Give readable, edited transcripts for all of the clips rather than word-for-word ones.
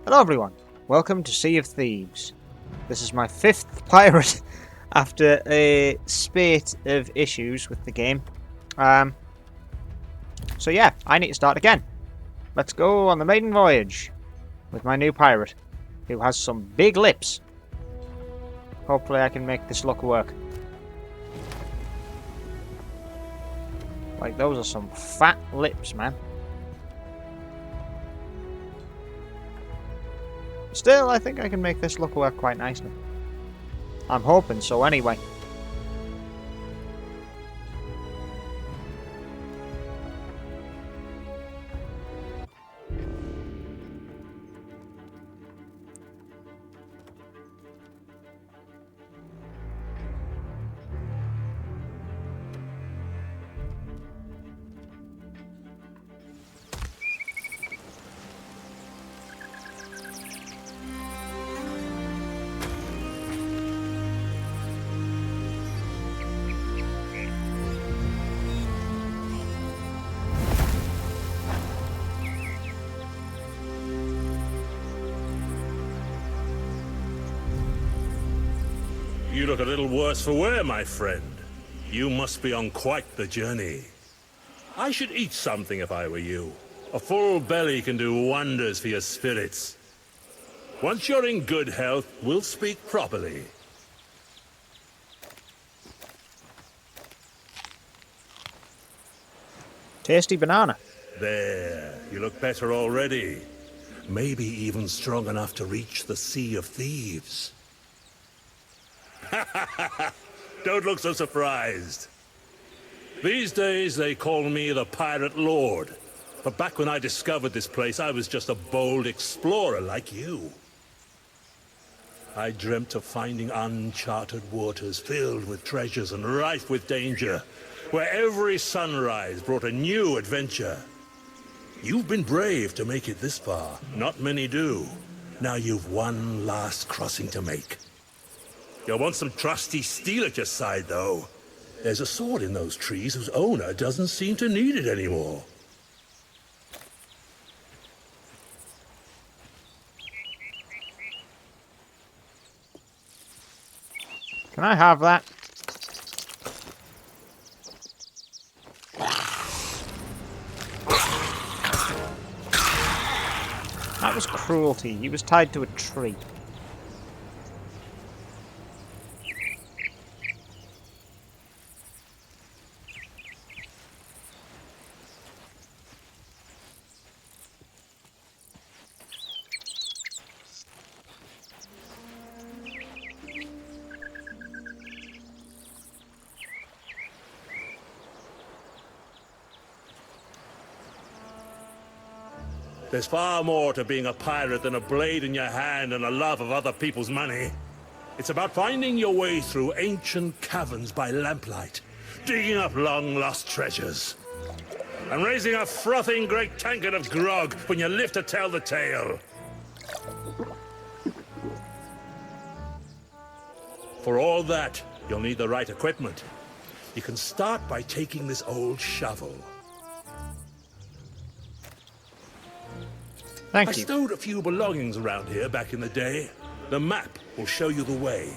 Hello everyone, welcome to Sea of Thieves. This is my 5th pirate after a spate of issues with the game. So yeah, I need to start again. Let's go on the Maiden Voyage with my new pirate, who has some big lips. Hopefully I can make this look work. Like, those are some fat lips, man. Still, I think I can make this look work quite nicely. I'm hoping so anyway. You look a little worse for wear, my friend. You must be on quite the journey. I should eat something if I were you. A full belly can do wonders for your spirits. Once you're in good health, we'll speak properly. Tasty banana. There, you look better already. Maybe even strong enough to reach the Sea of Thieves. Don't look so surprised. These days they call me the Pirate Lord. But back when I discovered this place, I was just a bold explorer like you. I dreamt of finding uncharted waters filled with treasures and rife with danger, where every sunrise brought a new adventure. You've been brave to make it this far. Not many do. Now you've one last crossing to make. You'll want some trusty steel at your side, though. There's a sword in those trees whose owner doesn't seem to need it anymore. Can I have that? That was cruelty. He was tied to a tree. There's far more to being a pirate than a blade in your hand and a love of other people's money. It's about finding your way through ancient caverns by lamplight, digging up long-lost treasures, and raising a frothing great tankard of grog when you live to tell the tale. For all that, you'll need the right equipment. You can start by taking this old shovel. Thank I you. stowed a few belongings around here back in the day. The map will show you the way.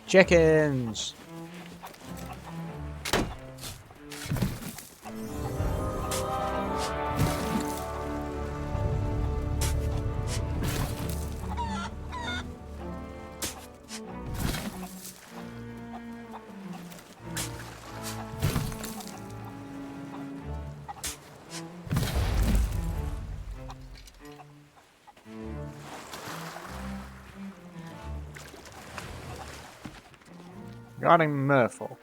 Chickens. Regarding merfolk.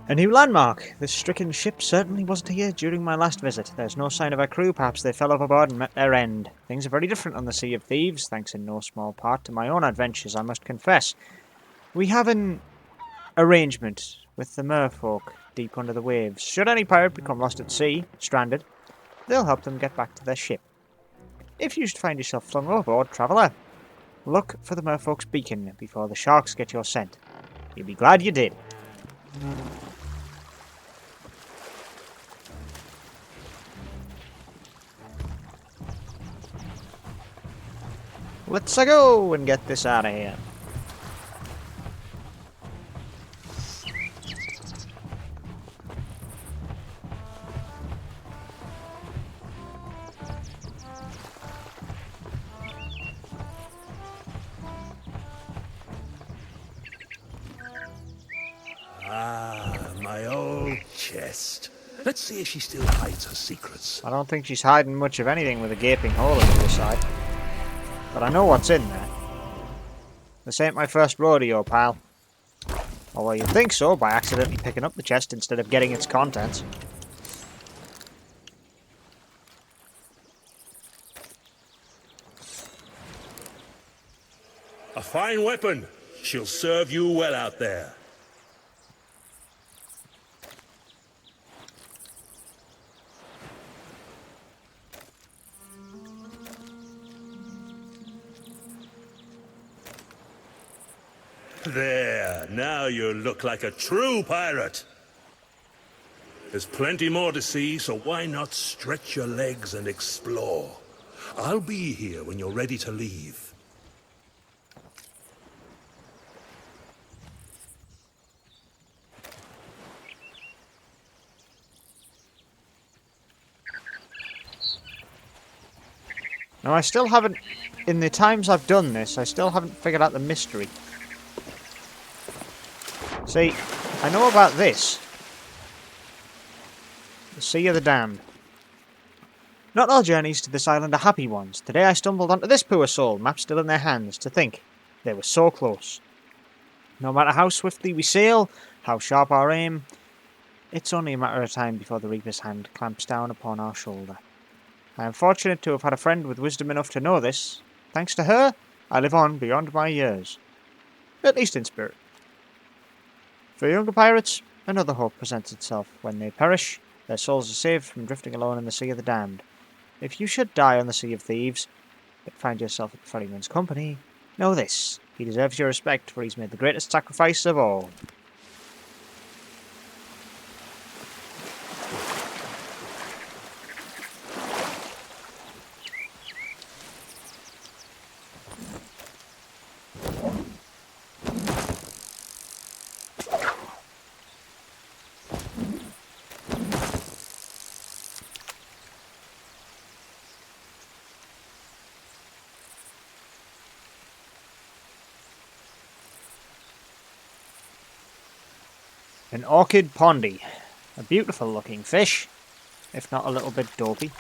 A new landmark. This stricken ship certainly wasn't here during my last visit. There's no sign of our crew. Perhaps they fell overboard and met their end. Things are very different on the Sea of Thieves, thanks in no small part to my own adventures, I must confess. We have an arrangement with the merfolk deep under the waves. Should any pirate become lost at sea, stranded, they'll help them get back to their ship. If you should find yourself flung overboard, traveller, look for the merfolk's beacon before the sharks get your scent. You'll be glad you did. Let's go and get this out of here. Ah, my old chest. Let's see if she still hides her secrets. I don't think she's hiding much of anything with a gaping hole in the other side. But I know what's in there. This ain't my first rodeo, pal. Although you'd think so by accidentally picking up the chest instead of getting its contents. A fine weapon. She'll serve you well out there. There, now you look like a true pirate. There's plenty more to see, so why not stretch your legs and explore? I'll be here when you're ready to leave. Now I still haven't, in the times I've done this, I still haven't figured out the mystery. See, I know about this. The Sea of the Damned. Not all journeys to this island are happy ones. Today I stumbled onto this poor soul, map still in their hands, to think they were so close. No matter how swiftly we sail, how sharp our aim, it's only a matter of time before the Reaper's hand clamps down upon our shoulder. I am fortunate to have had a friend with wisdom enough to know this. Thanks to her, I live on beyond my years. At least in spirit. For younger pirates, another hope presents itself. When they perish, their souls are saved from drifting alone in the Sea of the Damned. If you should die on the Sea of Thieves, but find yourself at the ferryman's company, know this. He deserves your respect, for he's made the greatest sacrifice of all. An orchid pondy. A beautiful looking fish, if not a little bit dopey.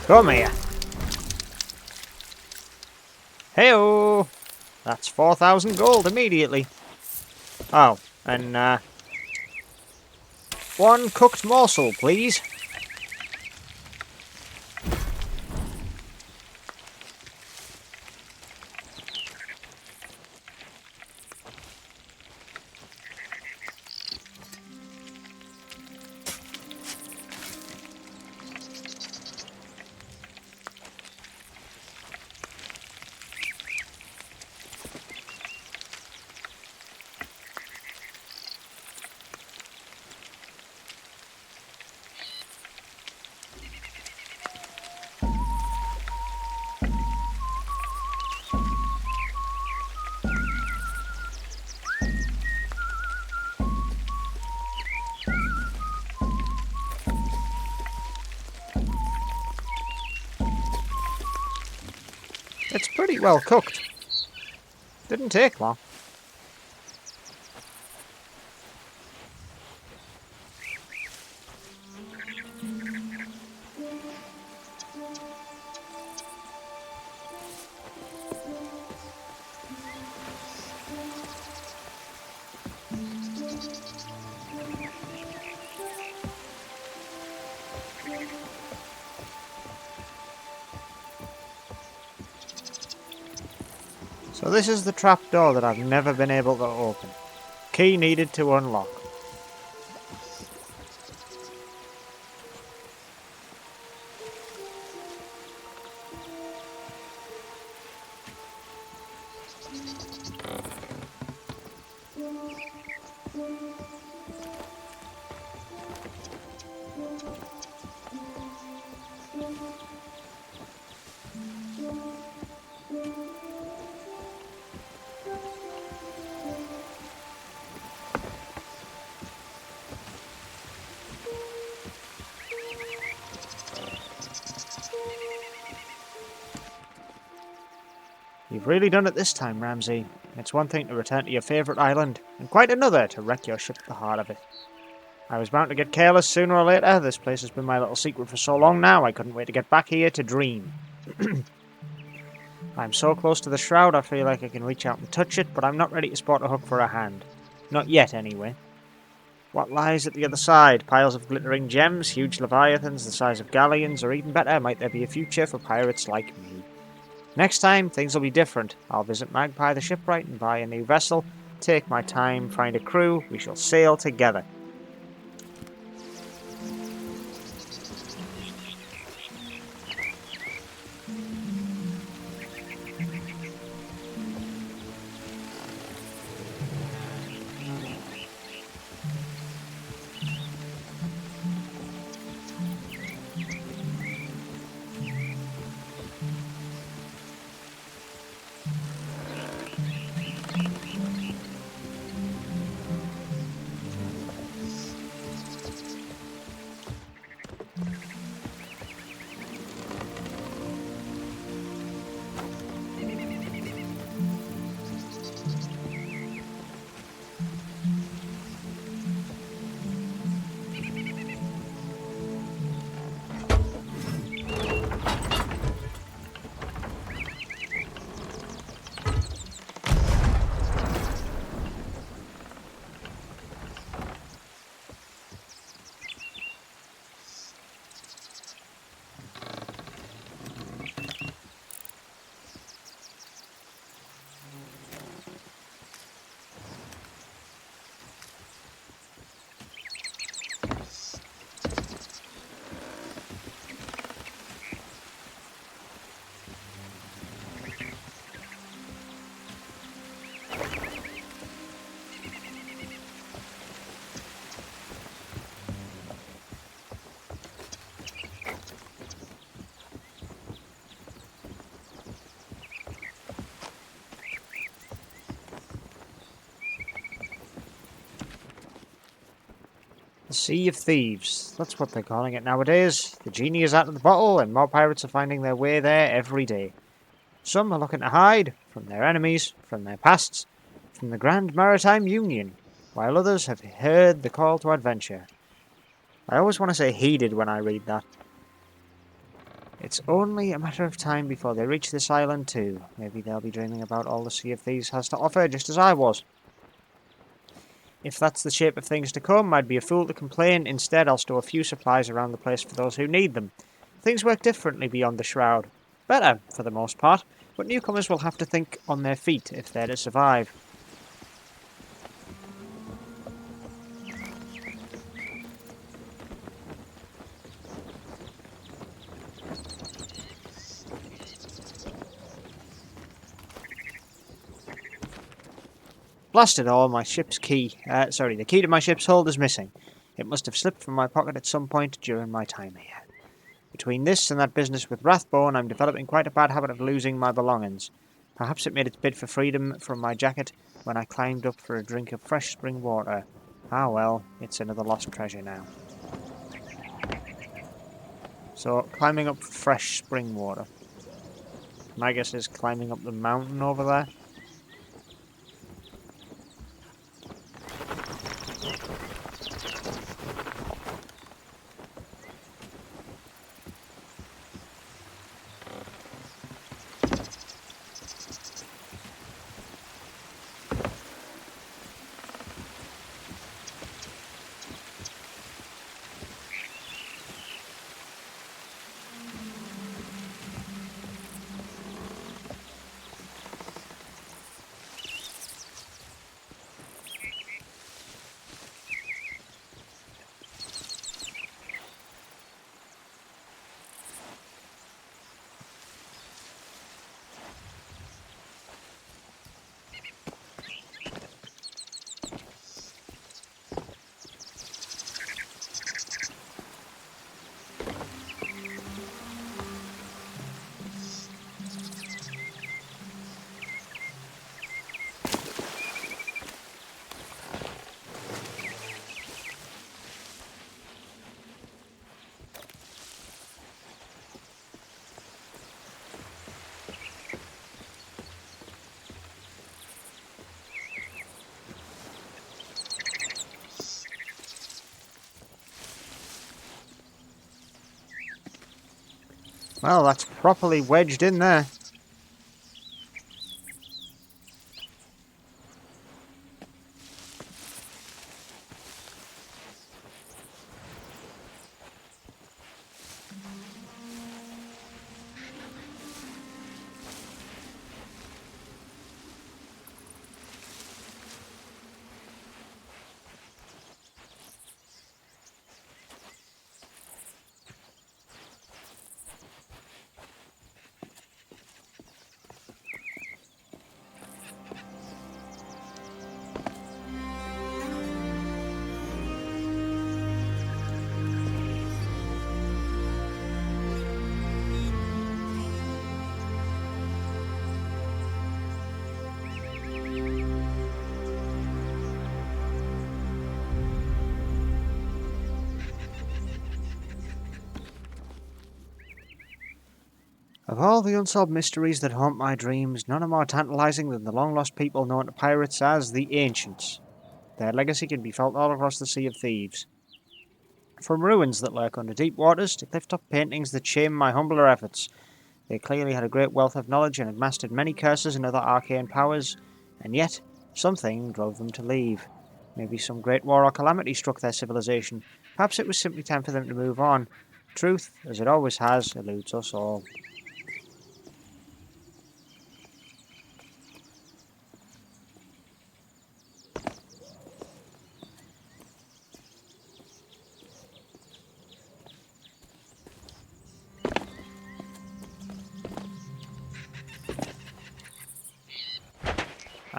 Come here. Hey-oh! That's 4,000 gold immediately. Oh, and one cooked morsel, please. It's pretty well cooked. Didn't take long. So this is the trapdoor that I've never been able to open. Key needed to unlock. You've really done it this time, Ramsay. It's one thing to return to your favourite island, and quite another to wreck your ship at the heart of it. I was bound to get careless sooner or later. This place has been my little secret for so long now, I couldn't wait to get back here to dream. I'm so close to the shroud, I feel like I can reach out and touch it, but I'm not ready to spot a hook for a hand. Not yet, anyway. What lies at the other side? Piles of glittering gems, huge leviathans the size of galleons, or even better, might there be a future for pirates like me? Next time, things will be different. I'll visit Magpie the shipwright and buy a new vessel, take my time, find a crew, we shall sail together. The Sea of Thieves. That's what they're calling it nowadays. The genie is out of the bottle, and more pirates are finding their way there every day. Some are looking to hide from their enemies, from their pasts, from the Grand Maritime Union, while others have heard the call to adventure. I always want to say heeded when I read that. It's only a matter of time before they reach this island too. Maybe they'll be dreaming about all the Sea of Thieves has to offer, just as I was. If that's the shape of things to come, I'd be a fool to complain. Instead, I'll store a few supplies around the place for those who need them. Things work differently beyond the shroud. Better, for the most part, but newcomers will have to think on their feet if they're to survive. Blast it all, my ship's key. The key to my ship's hold is missing. It must have slipped from my pocket at some point during my time here. Between this and that business with Rathbone, I'm developing quite a bad habit of losing my belongings. Perhaps it made its bid for freedom from my jacket when I climbed up for a drink of fresh spring water. Ah well, it's another lost treasure now. So, climbing up for fresh spring water. My guess is climbing up the mountain over there. Well, that's properly wedged in there. Of all the unsolved mysteries that haunt my dreams, none are more tantalizing than the long-lost people known to pirates as the Ancients. Their legacy can be felt all across the Sea of Thieves. From ruins that lurk under deep waters to cliff-top paintings that shame my humbler efforts, they clearly had a great wealth of knowledge and had mastered many curses and other arcane powers, and yet something drove them to leave. Maybe some great war or calamity struck their civilization. Perhaps it was simply time for them to move on. Truth, as it always has, eludes us all.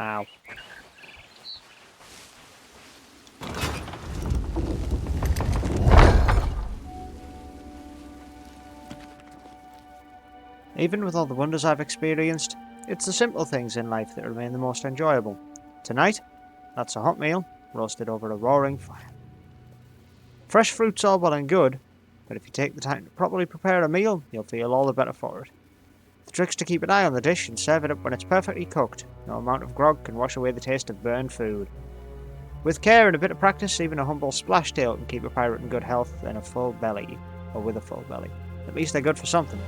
Ow. Even with all the wonders I've experienced, it's the simple things in life that remain the most enjoyable. Tonight, that's a hot meal, roasted over a roaring fire. Fresh fruit's all well and good, but if you take the time to properly prepare a meal, you'll feel all the better for it. The trick's to keep an eye on the dish and serve it up when it's perfectly cooked. No amount of grog can wash away the taste of burned food. With care and a bit of practice, even a humble splashtail can keep a pirate in good health and a full belly. Or with a full belly. At least they're good for something.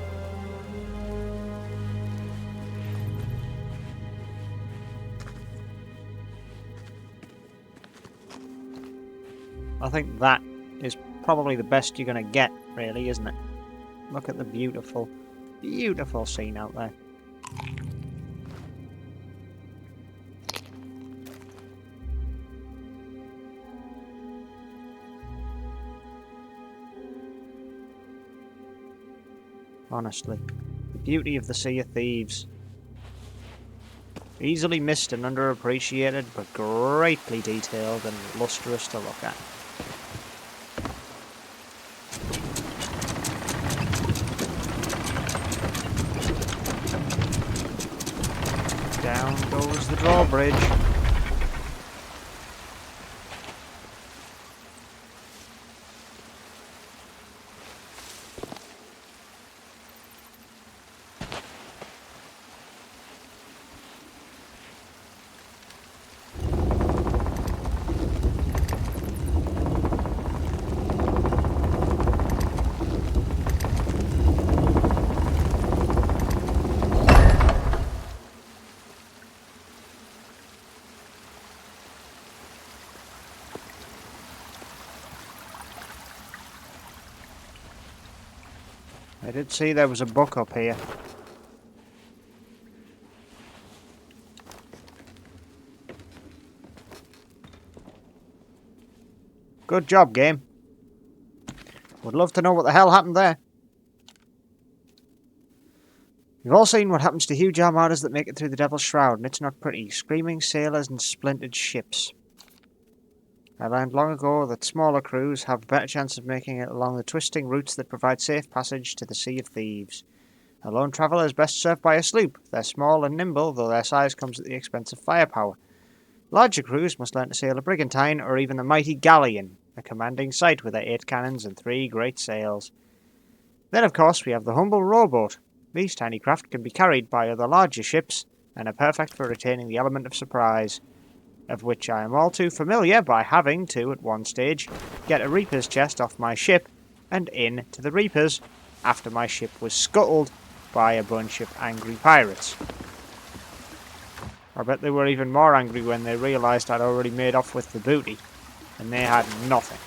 I think that is probably the best you're going to get, really, isn't it? Look at the beautiful, beautiful scene out there. Honestly, the beauty of the Sea of Thieves. Easily missed and underappreciated, but greatly detailed and lustrous to look at. Down goes the drawbridge. I did see there was a book up here. Good job, game. Would love to know what the hell happened there. We've all seen what happens to huge armadas that make it through the Devil's Shroud, and it's not pretty. Screaming sailors and splintered ships. I learned long ago that smaller crews have a better chance of making it along the twisting routes that provide safe passage to the Sea of Thieves. A lone traveller is best served by a sloop. They're small and nimble, though their size comes at the expense of firepower. Larger crews must learn to sail a brigantine or even the mighty galleon, a commanding sight with their 8 cannons and 3 great sails. Then, of course, we have the humble rowboat. These tiny craft can be carried by other larger ships, and are perfect for retaining the element of surprise, of which I am all too familiar by having to, at one stage, get a reaper's chest off my ship and in to the reapers after my ship was scuttled by a bunch of angry pirates. I bet they were even more angry when they realised I'd already made off with the booty, and they had nothing.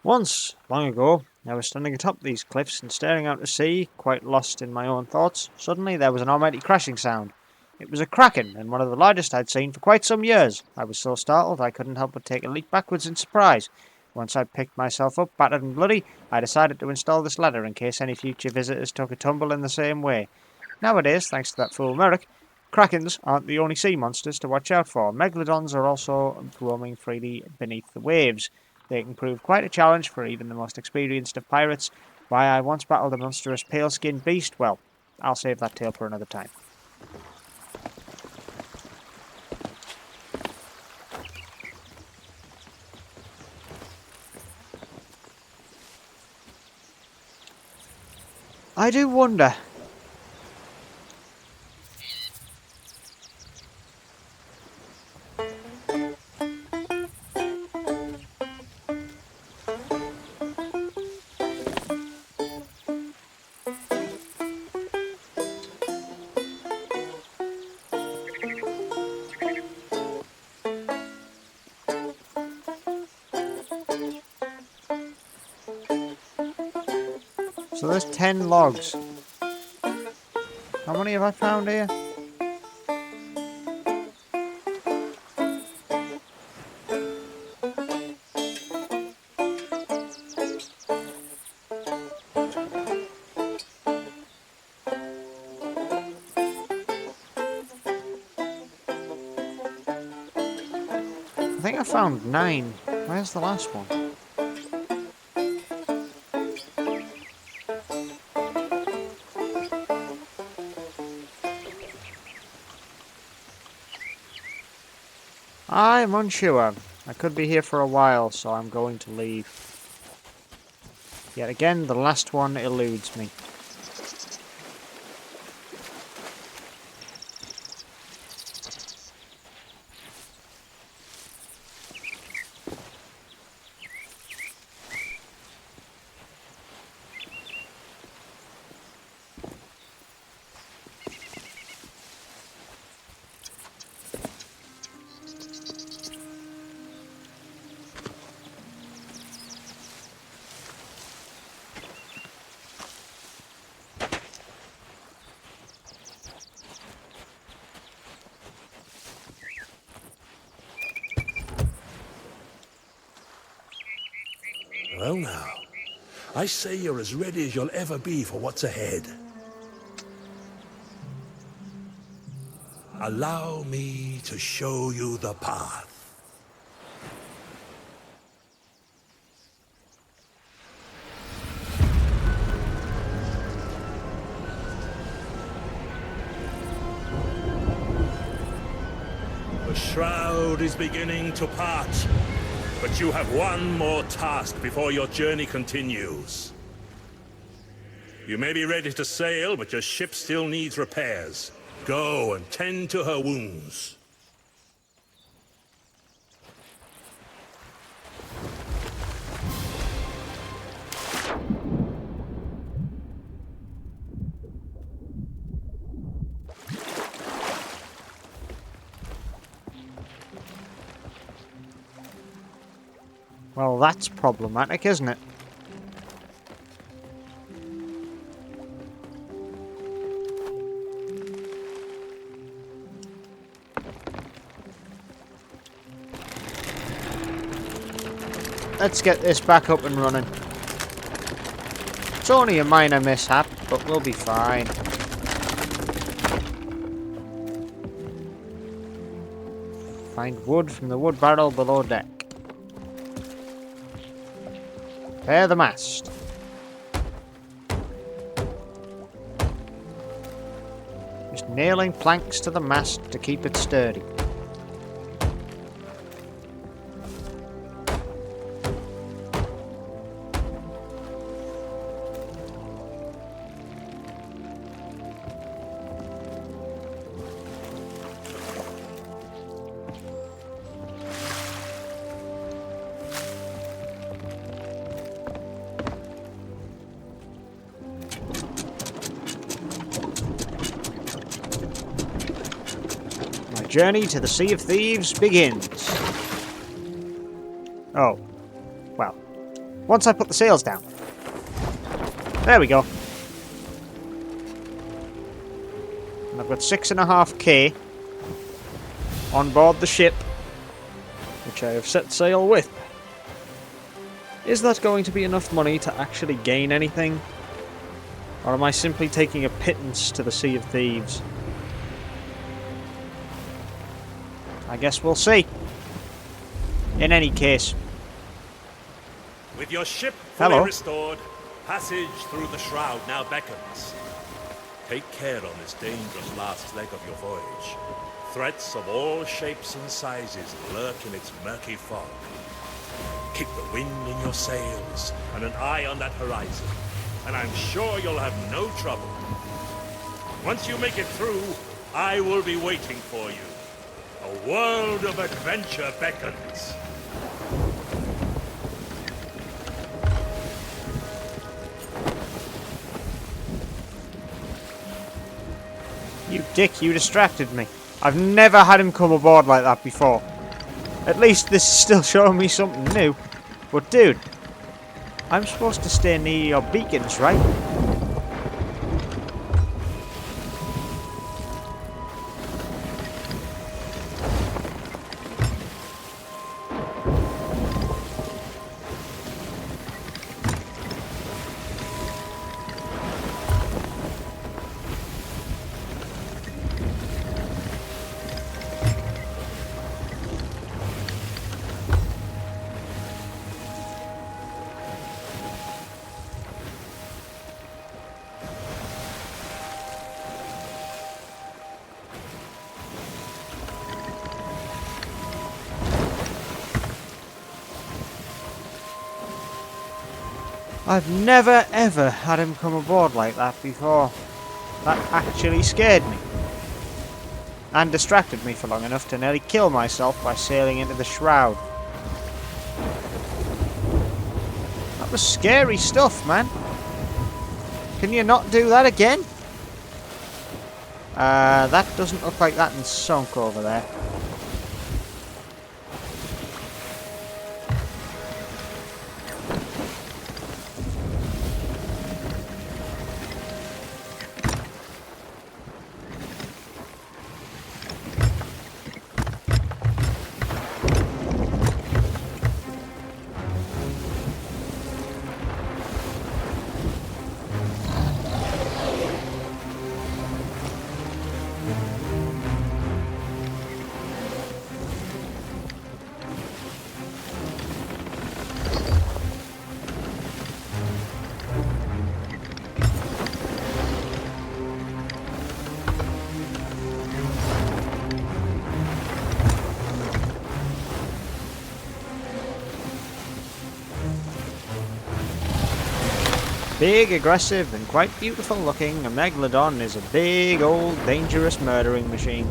Once, long ago, I was standing atop these cliffs and staring out to sea, quite lost in my own thoughts. Suddenly there was an almighty crashing sound. It was a kraken, and one of the largest I'd seen for quite some years. I was so startled I couldn't help but take a leap backwards in surprise. Once I'd picked myself up, battered and bloody, I decided to install this ladder in case any future visitors took a tumble in the same way. Nowadays, thanks to that fool Merrick, krakens aren't the only sea monsters to watch out for. Megalodons are also roaming freely beneath the waves. They can prove quite a challenge for even the most experienced of pirates. Why I once battled a monstrous pale-skinned beast, well, I'll save that tale for another time. I do wonder. So there's 10 logs. How many have I found here? I think I found 9. Where's the last one? I'm unsure. I could be here for a while, so I'm going to leave. Yet again, the last one eludes me. Well now, I say you're as ready as you'll ever be for what's ahead. Allow me to show you the path. The shroud is beginning to part, but you have one more task before your journey continues. You may be ready to sail, but your ship still needs repairs. Go and tend to her wounds. Well, that's problematic, isn't it? Let's get this back up and running. It's only a minor mishap, but we'll be fine. Find wood from the wood barrel below deck. Repair the mast. Just nailing planks to the mast to keep it sturdy. Journey to the Sea of Thieves begins. Oh. Well. Once I put the sails down. There we go. And I've got 6.5k on board the ship, which I have set sail with. Is that going to be enough money to actually gain anything? Or am I simply taking a pittance to the Sea of Thieves? I guess we'll see. In any case. With your ship fully Hello. restored, passage through the shroud now beckons. Take care on this dangerous last leg of your voyage. Threats of all shapes and sizes lurk in its murky fog. Keep the wind in your sails and an eye on that horizon, and I'm sure you'll have no trouble. Once you make it through, I will be waiting for you. A world of adventure beckons. You dick, you distracted me. I've never had him come aboard like that before. At least this is still showing me something new. But dude, I'm supposed to stay near your beacons, right? I've never ever had him come aboard like that before. That actually scared me. And distracted me for long enough to nearly kill myself by sailing into the shroud. That was scary stuff, man. Can you not do that again? That doesn't look like that one's sunk over there. Big, aggressive, and quite beautiful looking, a megalodon is a big, old, dangerous murdering machine.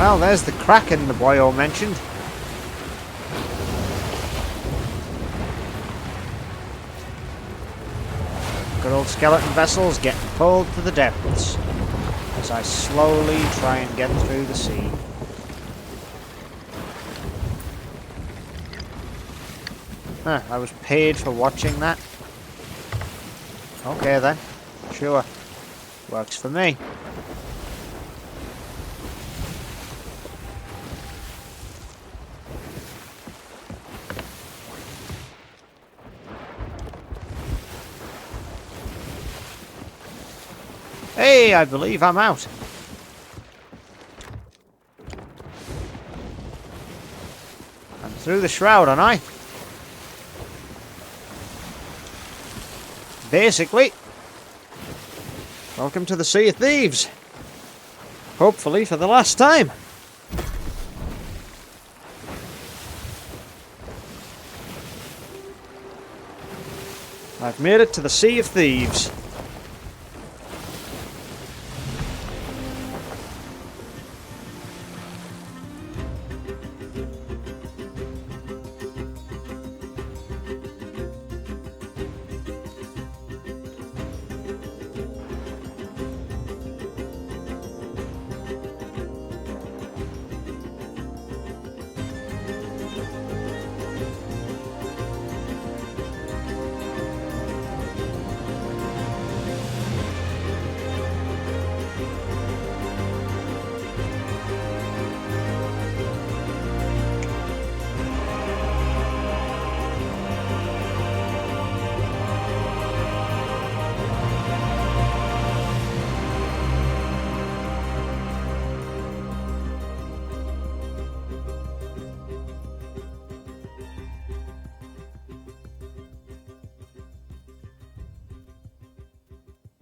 Well, there's the Kraken the boyo mentioned. Good old skeleton vessels getting pulled to the depths as I slowly try and get through the sea. Huh, I was paid for watching that. Okay then, sure. Works for me. Hey, I believe I'm out. I'm through the shroud, aren't I? Basically. Welcome to the Sea of Thieves. Hopefully for the last time. I've made it to the Sea of Thieves.